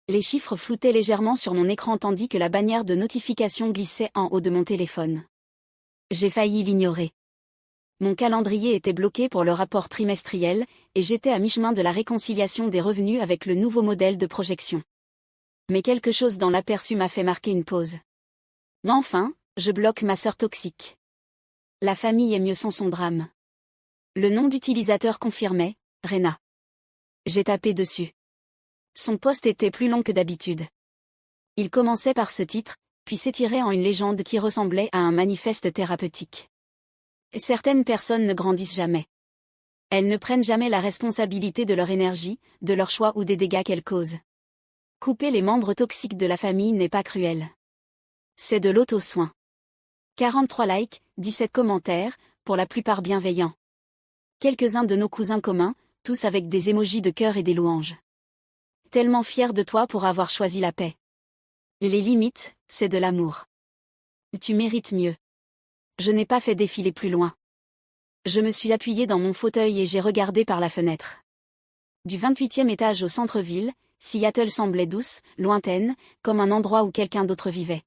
Les chiffres floutaient légèrement sur mon écran tandis que la bannière de notification glissait en haut de mon téléphone. J'ai failli l'ignorer. Mon calendrier était bloqué pour le rapport trimestriel, et j'étais à mi-chemin de la réconciliation des revenus avec le nouveau modèle de projection. Mais quelque chose dans l'aperçu m'a fait marquer une pause. Mais enfin, je bloque ma sœur toxique. La famille est mieux sans son drame. Le nom d'utilisateur confirmait, Rena. J'ai tapé dessus. Son post était plus long que d'habitude. Il commençait par ce titre, puis s'étirait en une légende qui ressemblait à un manifeste thérapeutique. Certaines personnes ne grandissent jamais. Elles ne prennent jamais la responsabilité de leur énergie, de leurs choix ou des dégâts qu'elles causent. Couper les membres toxiques de la famille n'est pas cruel. C'est de l'auto-soin. 43 likes, 17 commentaires, pour la plupart bienveillants. Quelques-uns de nos cousins communs, tous avec des émojis de cœur et des louanges. Tellement fier de toi pour avoir choisi la paix. Les limites, c'est de l'amour. Tu mérites mieux. Je n'ai pas fait défiler plus loin. Je me suis appuyé dans mon fauteuil et j'ai regardé par la fenêtre. Du 28e étage au centre-ville, Seattle semblait douce, lointaine, comme un endroit où quelqu'un d'autre vivait.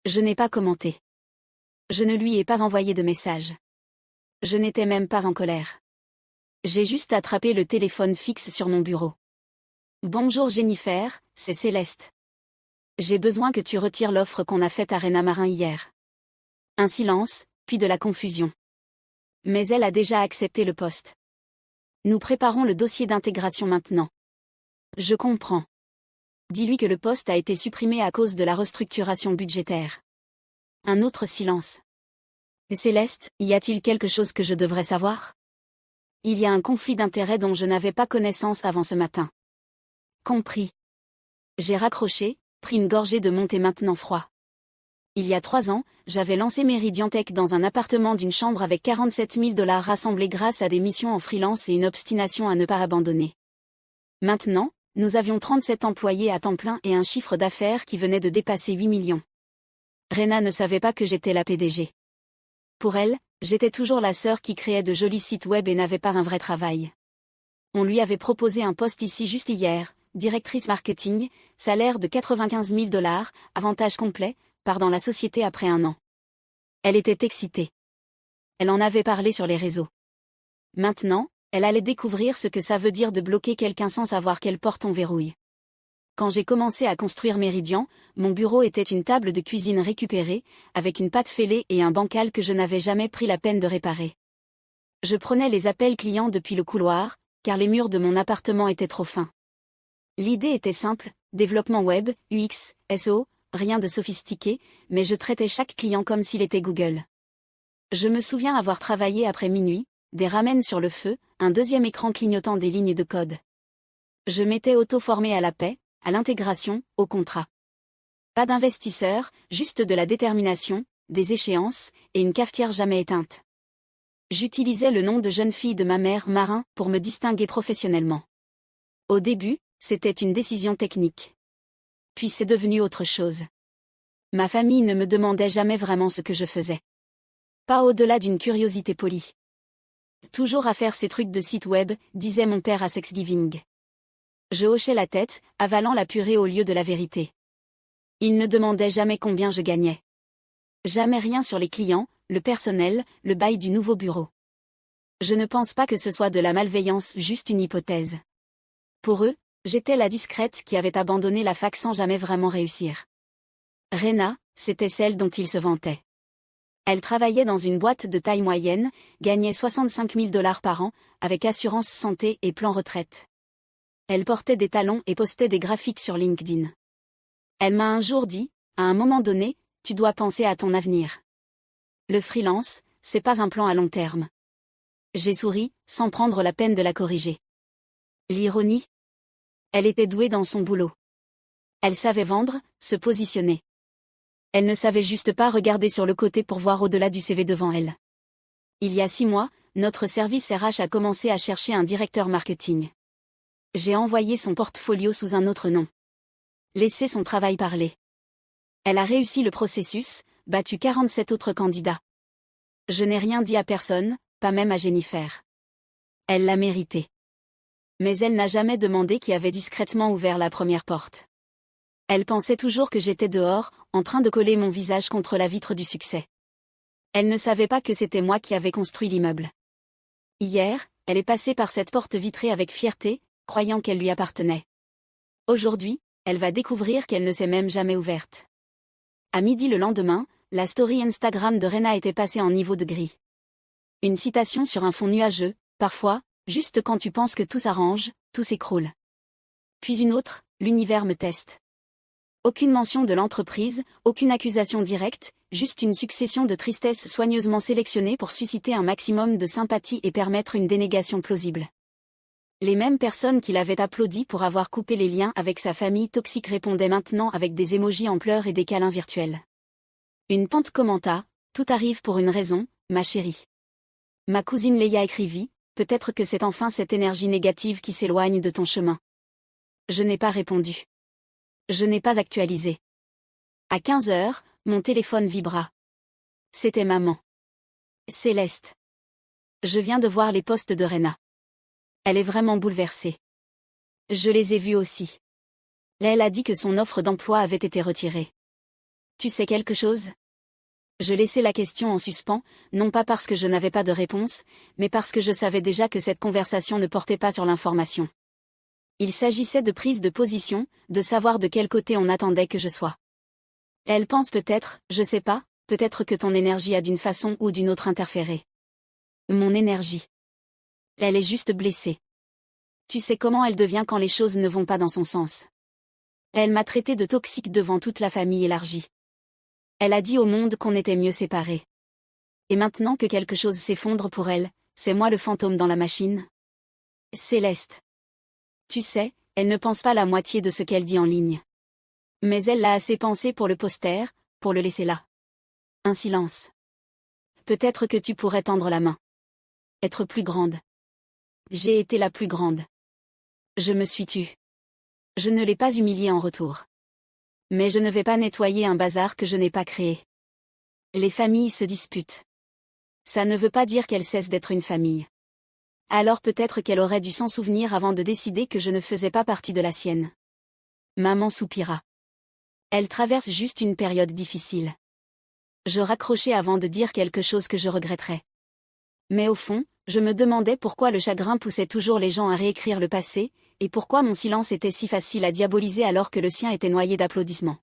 Je n'ai pas commenté. Je ne lui ai pas envoyé de message. Je n'étais même pas en colère. J'ai juste attrapé le téléphone fixe sur mon bureau. Bonjour Jennifer, c'est Céleste. J'ai besoin que tu retires l'offre qu'on a faite à Rena Marin hier. Un silence, puis de la confusion. Mais elle a déjà accepté le poste. Nous préparons le dossier d'intégration maintenant. Je comprends. Dis-lui que le poste a été supprimé à cause de la restructuration budgétaire. Un autre silence. Céleste, y a-t-il quelque chose que je devrais savoir? Il y a un conflit d'intérêts dont je n'avais pas connaissance avant ce matin. Compris. J'ai raccroché, pris une gorgée de mon thé maintenant froid. Il y a 3 ans, j'avais lancé Meridian Tech dans un appartement d'une chambre avec 47 000 $ rassemblés grâce à des missions en freelance et une obstination à ne pas abandonner. Maintenant, nous avions 37 employés à temps plein et un chiffre d'affaires qui venait de dépasser 8 millions. Rena ne savait pas que j'étais la PDG. Pour elle, j'étais toujours la sœur qui créait de jolis sites web et n'avait pas un vrai travail. On lui avait proposé un poste ici juste hier, directrice marketing, salaire de 95 000 $, avantage complet, part dans la société après 1 an. Elle était excitée. Elle en avait parlé sur les réseaux. Maintenant, elle allait découvrir ce que ça veut dire de bloquer quelqu'un sans savoir quelle porte on verrouille. Quand j'ai commencé à construire Meridian, mon bureau était une table de cuisine récupérée, avec une pâte fêlée et un bancal que je n'avais jamais pris la peine de réparer. Je prenais les appels clients depuis le couloir, car les murs de mon appartement étaient trop fins. L'idée était simple, développement web, UX, SEO, rien de sophistiqué, mais je traitais chaque client comme s'il était Google. Je me souviens avoir travaillé après minuit, des ramen sur le feu, un deuxième écran clignotant des lignes de code. Je m'étais auto-formé à la paix, à l'intégration, au contrat. Pas d'investisseurs, juste de la détermination, des échéances, et une cafetière jamais éteinte. J'utilisais le nom de jeune fille de ma mère, Marin, pour me distinguer professionnellement. Au début, c'était une décision technique. Puis c'est devenu autre chose. Ma famille ne me demandait jamais vraiment ce que je faisais. Pas au-delà d'une curiosité polie. Toujours à faire ces trucs de site web, disait mon père à Thanksgiving. Je hochais la tête, avalant la purée au lieu de la vérité. Il ne demandait jamais combien je gagnais. Jamais rien sur les clients, le personnel, le bail du nouveau bureau. Je ne pense pas que ce soit de la malveillance, juste une hypothèse. Pour eux, j'étais la discrète qui avait abandonné la fac sans jamais vraiment réussir. Rena, c'était celle dont ils se vantaient. Elle travaillait dans une boîte de taille moyenne, gagnait 65 000 $ par an, avec assurance santé et plan retraite. Elle portait des talons et postait des graphiques sur LinkedIn. Elle m'a un jour dit, à un moment donné, tu dois penser à ton avenir. Le freelance, c'est pas un plan à long terme. J'ai souri, sans prendre la peine de la corriger. L'ironie? Elle était douée dans son boulot. Elle savait vendre, se positionner. Elle ne savait juste pas regarder sur le côté pour voir au-delà du CV devant elle. Il y a 6 mois, notre service RH a commencé à chercher un directeur marketing. J'ai envoyé son portfolio sous un autre nom. Laissé son travail parler. Elle a réussi le processus, battu 47 autres candidats. Je n'ai rien dit à personne, pas même à Jennifer. Elle l'a mérité. Mais elle n'a jamais demandé qui avait discrètement ouvert la première porte. Elle pensait toujours que j'étais dehors, en train de coller mon visage contre la vitre du succès. Elle ne savait pas que c'était moi qui avais construit l'immeuble. Hier, elle est passée par cette porte vitrée avec fierté, croyant qu'elle lui appartenait. Aujourd'hui, elle va découvrir qu'elle ne s'est même jamais ouverte. À midi le lendemain, la story Instagram de Rena était passée en niveau de gris. Une citation sur un fond nuageux, parfois, juste quand tu penses que tout s'arrange, tout s'écroule. Puis une autre, l'univers me teste. Aucune mention de l'entreprise, aucune accusation directe, juste une succession de tristesses soigneusement sélectionnées pour susciter un maximum de sympathie et permettre une dénégation plausible. Les mêmes personnes qui l'avaient applaudi pour avoir coupé les liens avec sa famille toxique répondaient maintenant avec des émojis en pleurs et des câlins virtuels. Une tante commenta, « Tout arrive pour une raison, ma chérie. » Ma cousine Leia écrivit, « Peut-être que c'est enfin cette énergie négative qui s'éloigne de ton chemin. » Je n'ai pas répondu. Je n'ai pas actualisé. À 15 heures, mon téléphone vibra. C'était maman. Céleste. Je viens de voir les posts de Rena. Elle est vraiment bouleversée. Je les ai vus aussi. Elle a dit que son offre d'emploi avait été retirée. Tu sais quelque chose? Je laissai la question en suspens, non pas parce que je n'avais pas de réponse, mais parce que je savais déjà que cette conversation ne portait pas sur l'information. Il s'agissait de prise de position, de savoir de quel côté on attendait que je sois. Elle pense peut-être, je sais pas, peut-être que ton énergie a d'une façon ou d'une autre interféré. Mon énergie. Elle est juste blessée. Tu sais comment elle devient quand les choses ne vont pas dans son sens. Elle m'a traité de toxique devant toute la famille élargie. Elle a dit au monde qu'on était mieux séparés. Et maintenant que quelque chose s'effondre pour elle, c'est moi le fantôme dans la machine. Céleste. Tu sais, elle ne pense pas la moitié de ce qu'elle dit en ligne. Mais elle l'a assez pensé pour le poster, pour le laisser là. Un silence. Peut-être que tu pourrais tendre la main. Être plus grande. J'ai été la plus grande. Je me suis tue. Je ne l'ai pas humiliée en retour. Mais je ne vais pas nettoyer un bazar que je n'ai pas créé. Les familles se disputent. Ça ne veut pas dire qu'elles cessent d'être une famille. Alors peut-être qu'elle aurait dû s'en souvenir avant de décider que je ne faisais pas partie de la sienne. Maman soupira. Elle traverse juste une période difficile. Je raccrochai avant de dire quelque chose que je regretterais. Mais au fond, je me demandais pourquoi le chagrin poussait toujours les gens à réécrire le passé, et pourquoi mon silence était si facile à diaboliser alors que le sien était noyé d'applaudissements.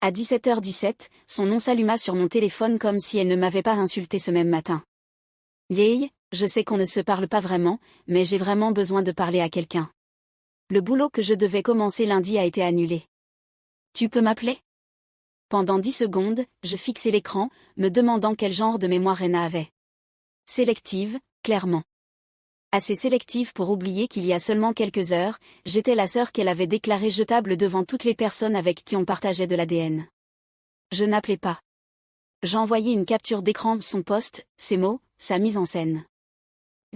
À 17h17, son nom s'alluma sur mon téléphone comme si elle ne m'avait pas insulté ce même matin. Yay, je sais qu'on ne se parle pas vraiment, mais j'ai vraiment besoin de parler à quelqu'un. Le boulot que je devais commencer lundi a été annulé. Tu peux m'appeler? Pendant 10 secondes, je fixai l'écran, me demandant quel genre de mémoire Rena avait. Sélective, clairement. Assez sélective pour oublier qu'il y a seulement quelques heures, j'étais la sœur qu'elle avait déclarée jetable devant toutes les personnes avec qui on partageait de l'ADN. Je n'appelais pas. J'envoyais une capture d'écran de son post, ses mots, sa mise en scène.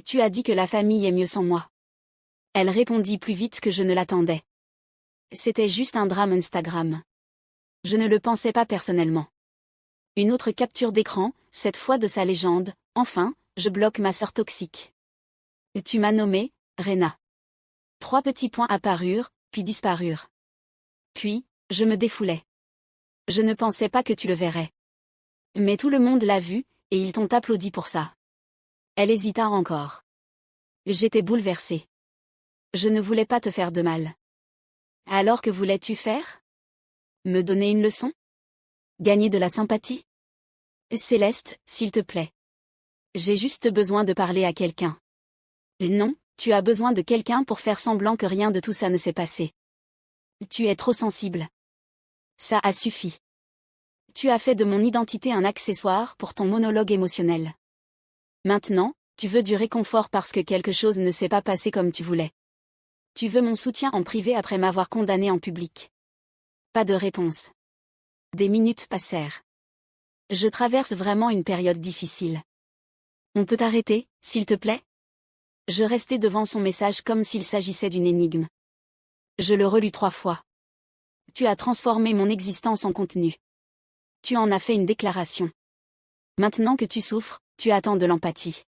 Tu as dit que la famille est mieux sans moi. Elle répondit plus vite que je ne l'attendais. C'était juste un drame Instagram. Je ne le pensais pas personnellement. Une autre capture d'écran, cette fois de sa légende, enfin, je bloque ma sœur toxique. Tu m'as nommé, Rena. 3 petits points apparurent, puis disparurent. Puis, je me défoulais. Je ne pensais pas que tu le verrais. Mais tout le monde l'a vu, et ils t'ont applaudi pour ça. Elle hésita encore. J'étais bouleversée. Je ne voulais pas te faire de mal. Alors que voulais-tu faire? Me donner une leçon? Gagner de la sympathie? Céleste, s'il te plaît. J'ai juste besoin de parler à quelqu'un. Non, tu as besoin de quelqu'un pour faire semblant que rien de tout ça ne s'est passé. Tu es trop sensible. Ça a suffi. Tu as fait de mon identité un accessoire pour ton monologue émotionnel. Maintenant, tu veux du réconfort parce que quelque chose ne s'est pas passé comme tu voulais. Tu veux mon soutien en privé après m'avoir condamné en public. Pas de réponse. Des minutes passèrent. Je traverse vraiment une période difficile. On peut arrêter, s'il te plaît? Je restai devant son message comme s'il s'agissait d'une énigme. Je le relus 3 fois. Tu as transformé mon existence en contenu. Tu en as fait une déclaration. Maintenant que tu souffres, tu attends de l'empathie.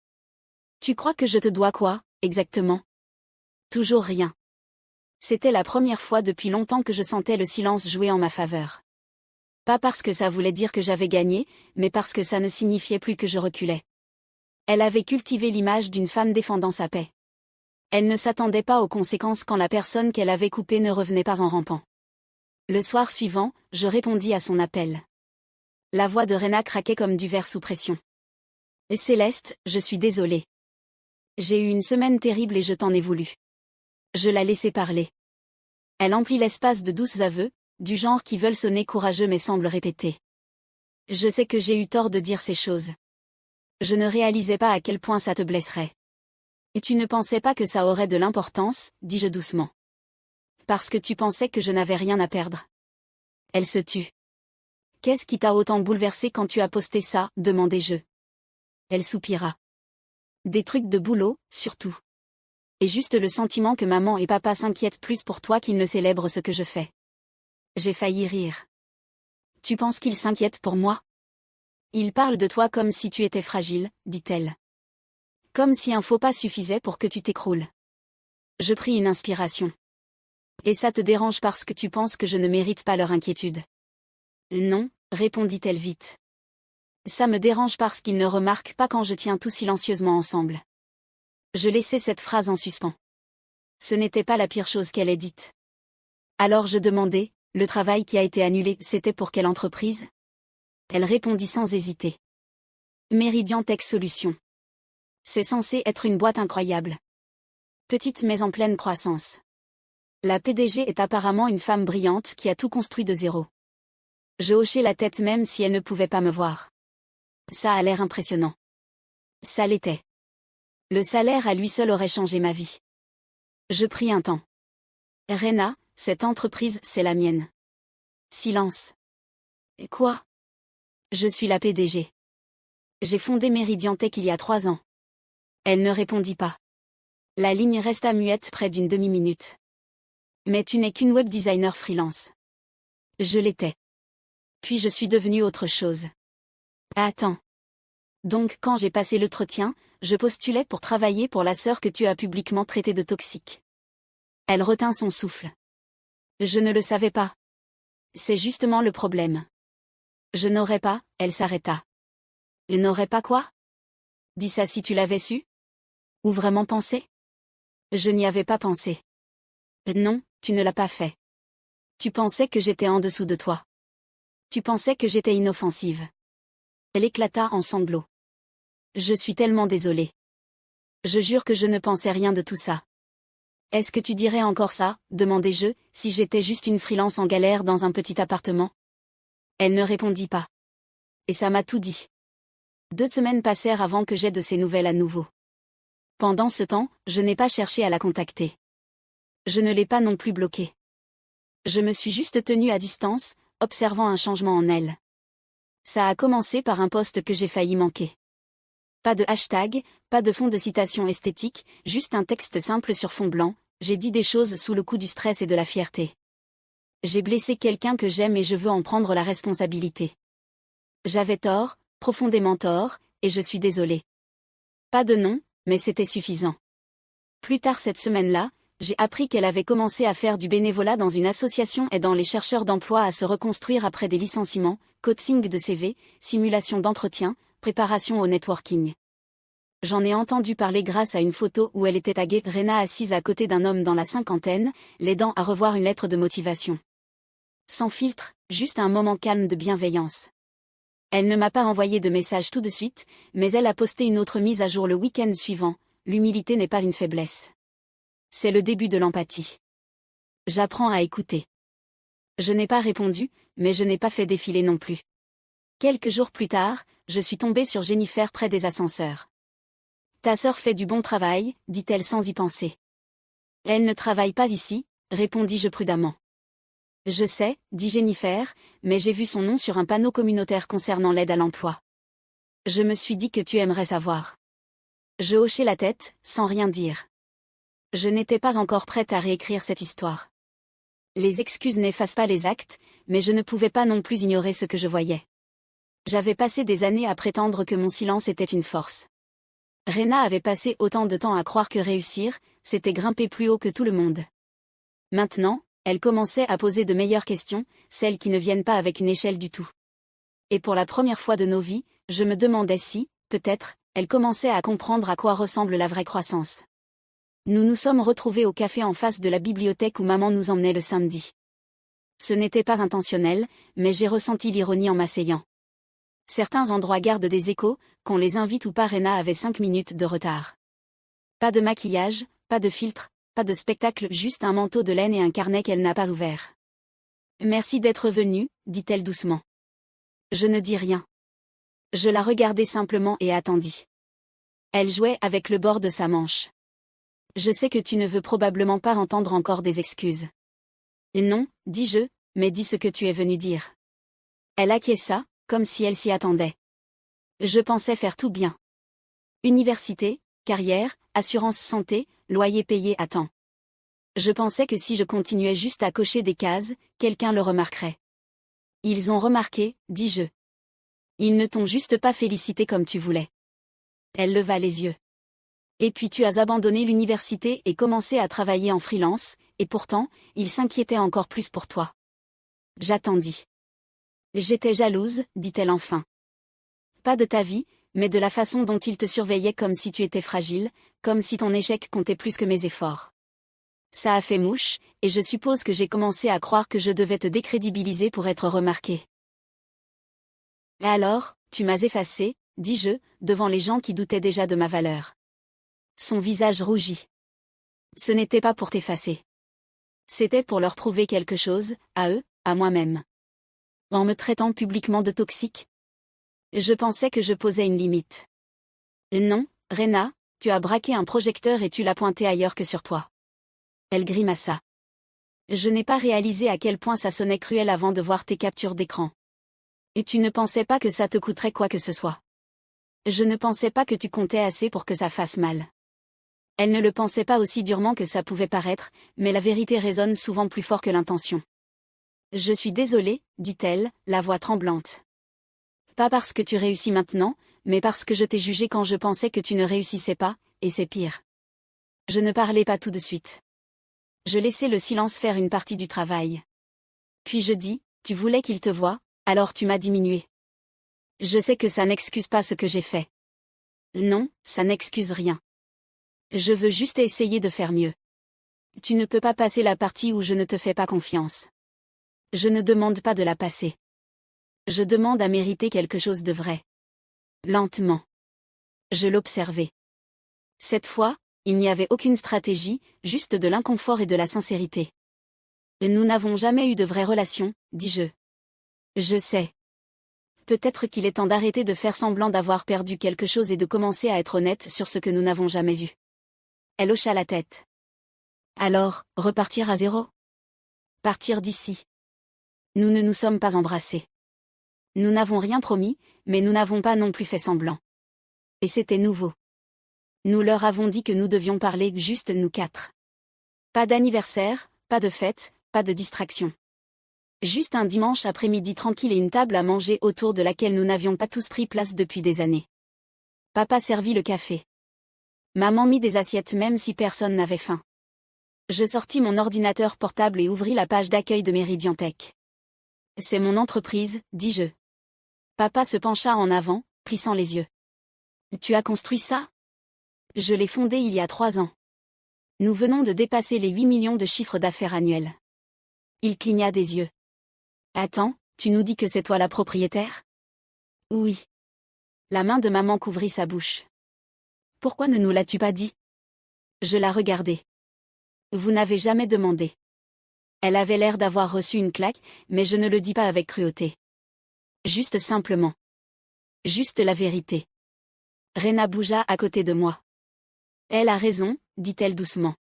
Tu crois que je te dois quoi, exactement? Toujours rien. C'était la première fois depuis longtemps que je sentais le silence jouer en ma faveur. Pas parce que ça voulait dire que j'avais gagné, mais parce que ça ne signifiait plus que je reculais. Elle avait cultivé l'image d'une femme défendant sa paix. Elle ne s'attendait pas aux conséquences quand la personne qu'elle avait coupée ne revenait pas en rampant. Le soir suivant, je répondis à son appel. La voix de Rena craquait comme du verre sous pression. « Céleste, je suis désolée. J'ai eu une semaine terrible et je t'en ai voulu. » Je la laissai parler. Elle emplit l'espace de douces aveux, du genre qui veulent sonner courageux mais semblent répéter. Je sais que j'ai eu tort de dire ces choses. Je ne réalisais pas à quel point ça te blesserait. Et tu ne pensais pas que ça aurait de l'importance, dis-je doucement. Parce que tu pensais que je n'avais rien à perdre. Elle se tut. Qu'est-ce qui t'a autant bouleversé quand tu as posté ça, demandai-je. Elle soupira. Des trucs de boulot, surtout. Et juste le sentiment que maman et papa s'inquiètent plus pour toi qu'ils ne célèbrent ce que je fais. J'ai failli rire. Tu penses qu'ils s'inquiètent pour moi? Ils parlent de toi comme si tu étais fragile, dit-elle. Comme si un faux pas suffisait pour que tu t'écroules. Je pris une inspiration. Et ça te dérange parce que tu penses que je ne mérite pas leur inquiétude? Non, répondit-elle vite. Ça me dérange parce qu'ils ne remarquent pas quand je tiens tout silencieusement ensemble. Je laissai cette phrase en suspens. Ce n'était pas la pire chose qu'elle ait dite. Alors je demandai, le travail qui a été annulé, c'était pour quelle entreprise? Elle répondit sans hésiter. Meridian Tech Solutions. C'est censé être une boîte incroyable. Petite mais en pleine croissance. La PDG est apparemment une femme brillante qui a tout construit de zéro. Je hochai la tête même si elle ne pouvait pas me voir. Ça a l'air impressionnant. Ça l'était. Le salaire à lui seul aurait changé ma vie. Je pris un temps. Rena, cette entreprise, c'est la mienne. Silence. Et quoi? Je suis la PDG. J'ai fondé Meridian Tech il y a 3 ans. Elle ne répondit pas. La ligne resta muette près d'une demi-minute. Mais tu n'es qu'une web designer freelance. Je l'étais. Puis je suis devenue autre chose. Attends. Donc quand j'ai passé l'entretien, je postulais pour travailler pour la sœur que tu as publiquement traitée de toxique. Elle retint son souffle. Je ne le savais pas. C'est justement le problème. Je n'aurais pas, elle s'arrêta. Elle n'aurait pas quoi? Dis ça si tu l'avais su? Ou vraiment pensé? Je n'y avais pas pensé. Non, tu ne l'as pas fait. Tu pensais que j'étais en dessous de toi. Tu pensais que j'étais inoffensive. Elle éclata en sanglots. Je suis tellement désolée. Je jure que je ne pensais rien de tout ça. Est-ce que tu dirais encore ça, demandai-je, si j'étais juste une freelance en galère dans un petit appartement? Elle ne répondit pas. Et ça m'a tout dit. 2 semaines passèrent avant que j'aie de ses nouvelles à nouveau. Pendant ce temps, je n'ai pas cherché à la contacter. Je ne l'ai pas non plus bloquée. Je me suis juste tenue à distance, observant un changement en elle. Ça a commencé par un post que j'ai failli manquer. Pas de hashtag, pas de fond de citation esthétique, juste un texte simple sur fond blanc, j'ai dit des choses sous le coup du stress et de la fierté. J'ai blessé quelqu'un que j'aime et je veux en prendre la responsabilité. J'avais tort, profondément tort, et je suis désolée. Pas de nom, mais c'était suffisant. Plus tard cette semaine-là, j'ai appris qu'elle avait commencé à faire du bénévolat dans une association aidant les chercheurs d'emploi à se reconstruire après des licenciements, coaching de CV, simulation d'entretien, préparation au networking. J'en ai entendu parler grâce à une photo où elle était taguée Rena assise à côté d'un homme dans la cinquantaine, l'aidant à revoir une lettre de motivation. Sans filtre, juste un moment calme de bienveillance. Elle ne m'a pas envoyé de message tout de suite, mais elle a posté une autre mise à jour le week-end suivant. L'humilité n'est pas une faiblesse. C'est le début de l'empathie. J'apprends à écouter. Je n'ai pas répondu, mais je n'ai pas fait défiler non plus. Quelques jours plus tard, je suis tombée sur Jennifer près des ascenseurs. Ta sœur fait du bon travail, dit-elle sans y penser. Elle ne travaille pas ici, répondis-je prudemment. Je sais, dit Jennifer, mais j'ai vu son nom sur un panneau communautaire concernant l'aide à l'emploi. Je me suis dit que tu aimerais savoir. Je hochai la tête, sans rien dire. Je n'étais pas encore prête à réécrire cette histoire. Les excuses n'effacent pas les actes, mais je ne pouvais pas non plus ignorer ce que je voyais. J'avais passé des années à prétendre que mon silence était une force. Rena avait passé autant de temps à croire que réussir, c'était grimper plus haut que tout le monde. Maintenant, elle commençait à poser de meilleures questions, celles qui ne viennent pas avec une échelle du tout. Et pour la première fois de nos vies, je me demandais si, peut-être, elle commençait à comprendre à quoi ressemble la vraie croissance. Nous nous sommes retrouvés au café en face de la bibliothèque où maman nous emmenait le samedi. Ce n'était pas intentionnel, mais j'ai ressenti l'ironie en m'asseyant. Certains endroits gardent des échos, qu'on les invite ou pas. Rena avait 5 minutes de retard. Pas de maquillage, pas de filtre, pas de spectacle, juste un manteau de laine et un carnet qu'elle n'a pas ouvert. Merci d'être venue, dit-elle doucement. Je ne dis rien. Je la regardai simplement et attendis. Elle jouait avec le bord de sa manche. Je sais que tu ne veux probablement pas entendre encore des excuses. Non, dis-je, mais dis ce que tu es venu dire. Elle acquiesça, comme si elle s'y attendait. Je pensais faire tout bien. Université, carrière, assurance santé, loyer payé à temps. Je pensais que si je continuais juste à cocher des cases, quelqu'un le remarquerait. Ils ont remarqué, dis-je. Ils ne t'ont juste pas félicité comme tu voulais. Elle leva les yeux. Et puis tu as abandonné l'université et commencé à travailler en freelance, et pourtant, ils s'inquiétaient encore plus pour toi. J'attendis. J'étais jalouse, dit-elle enfin. Pas de ta vie, mais de la façon dont ils te surveillaient comme si tu étais fragile, comme si ton échec comptait plus que mes efforts. Ça a fait mouche, et je suppose que j'ai commencé à croire que je devais te décrédibiliser pour être remarquée. Et alors, tu m'as effacée, dis-je, devant les gens qui doutaient déjà de ma valeur. Son visage rougit. Ce n'était pas pour t'effacer. C'était pour leur prouver quelque chose, à eux, à moi-même. En me traitant publiquement de toxique. Je pensais que je posais une limite. Non, Rena, tu as braqué un projecteur et tu l'as pointé ailleurs que sur toi. Elle grimaça. Je n'ai pas réalisé à quel point ça sonnait cruel avant de voir tes captures d'écran. Et tu ne pensais pas que ça te coûterait quoi que ce soit. Je ne pensais pas que tu comptais assez pour que ça fasse mal. Elle ne le pensait pas aussi durement que ça pouvait paraître, mais la vérité résonne souvent plus fort que l'intention. Je suis désolée, dit-elle, la voix tremblante. Pas parce que tu réussis maintenant, mais parce que je t'ai jugé quand je pensais que tu ne réussissais pas, et c'est pire. Je ne parlais pas tout de suite. Je laissais le silence faire une partie du travail. Puis je dis, tu voulais qu'il te voie, alors tu m'as diminué. Je sais que ça n'excuse pas ce que j'ai fait. Non, ça n'excuse rien. Je veux juste essayer de faire mieux. Tu ne peux pas passer la partie où je ne te fais pas confiance. Je ne demande pas de la passer. Je demande à mériter quelque chose de vrai. Lentement. Je l'observais. Cette fois, il n'y avait aucune stratégie, juste de l'inconfort et de la sincérité. Nous n'avons jamais eu de vraie relation, dis-je. Je sais. Peut-être qu'il est temps d'arrêter de faire semblant d'avoir perdu quelque chose et de commencer à être honnête sur ce que nous n'avons jamais eu. Elle hocha la tête. Alors, repartir à zéro? Partir d'ici. Nous ne nous sommes pas embrassés. Nous n'avons rien promis, mais nous n'avons pas non plus fait semblant. Et c'était nouveau. Nous leur avons dit que nous devions parler juste nous 4. Pas d'anniversaire, pas de fête, pas de distraction. Juste un dimanche après-midi tranquille et une table à manger autour de laquelle nous n'avions pas tous pris place depuis des années. Papa servit le café. Maman mit des assiettes même si personne n'avait faim. Je sortis mon ordinateur portable et ouvris la page d'accueil de Meridian Tech. C'est mon entreprise, dis-je. Papa se pencha en avant, plissant les yeux. Tu as construit ça? Je l'ai fondé il y a 3 ans. Nous venons de dépasser les 8 millions de chiffres d'affaires annuels. Il cligna des yeux. Attends, tu nous dis que c'est toi la propriétaire? Oui. La main de maman couvrit sa bouche. Pourquoi ne nous l'as-tu pas dit? Je la regardai. Vous n'avez jamais demandé. Elle avait l'air d'avoir reçu une claque, mais je ne le dis pas avec cruauté. Juste simplement. Juste la vérité. Rena bougea à côté de moi. Elle a raison, dit-elle doucement.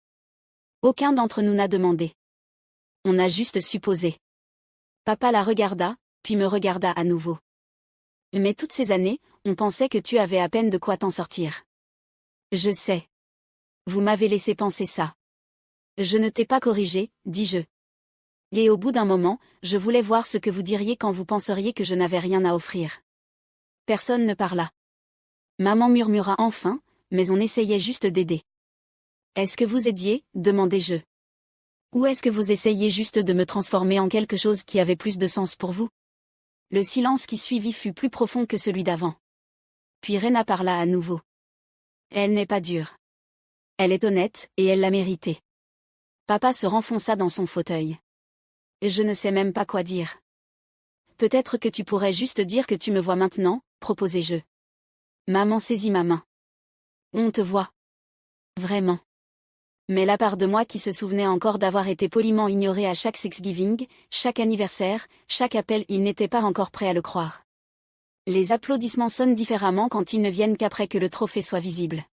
Aucun d'entre nous n'a demandé. On a juste supposé. Papa la regarda, puis me regarda à nouveau. Mais toutes ces années, on pensait que tu avais à peine de quoi t'en sortir. Je sais. Vous m'avez laissé penser ça. Je ne t'ai pas corrigé, dis-je. Et au bout d'un moment, je voulais voir ce que vous diriez quand vous penseriez que je n'avais rien à offrir. Personne ne parla. Maman murmura enfin, mais on essayait juste d'aider. Est-ce que vous aidiez, demandai-je. Ou est-ce que vous essayez juste de me transformer en quelque chose qui avait plus de sens pour vous? Le silence qui suivit fut plus profond que celui d'avant. Puis Rena parla à nouveau. Elle n'est pas dure. Elle est honnête, et elle l'a mérité. Papa se renfonça dans son fauteuil. Je ne sais même pas quoi dire. Peut-être que tu pourrais juste dire que tu me vois maintenant, proposai-je. Maman saisit ma main. On te voit. Vraiment. Mais la part de moi qui se souvenait encore d'avoir été poliment ignorée à chaque Thanksgiving, chaque anniversaire, chaque appel, il n'était pas encore prêt à le croire. Les applaudissements sonnent différemment quand ils ne viennent qu'après que le trophée soit visible.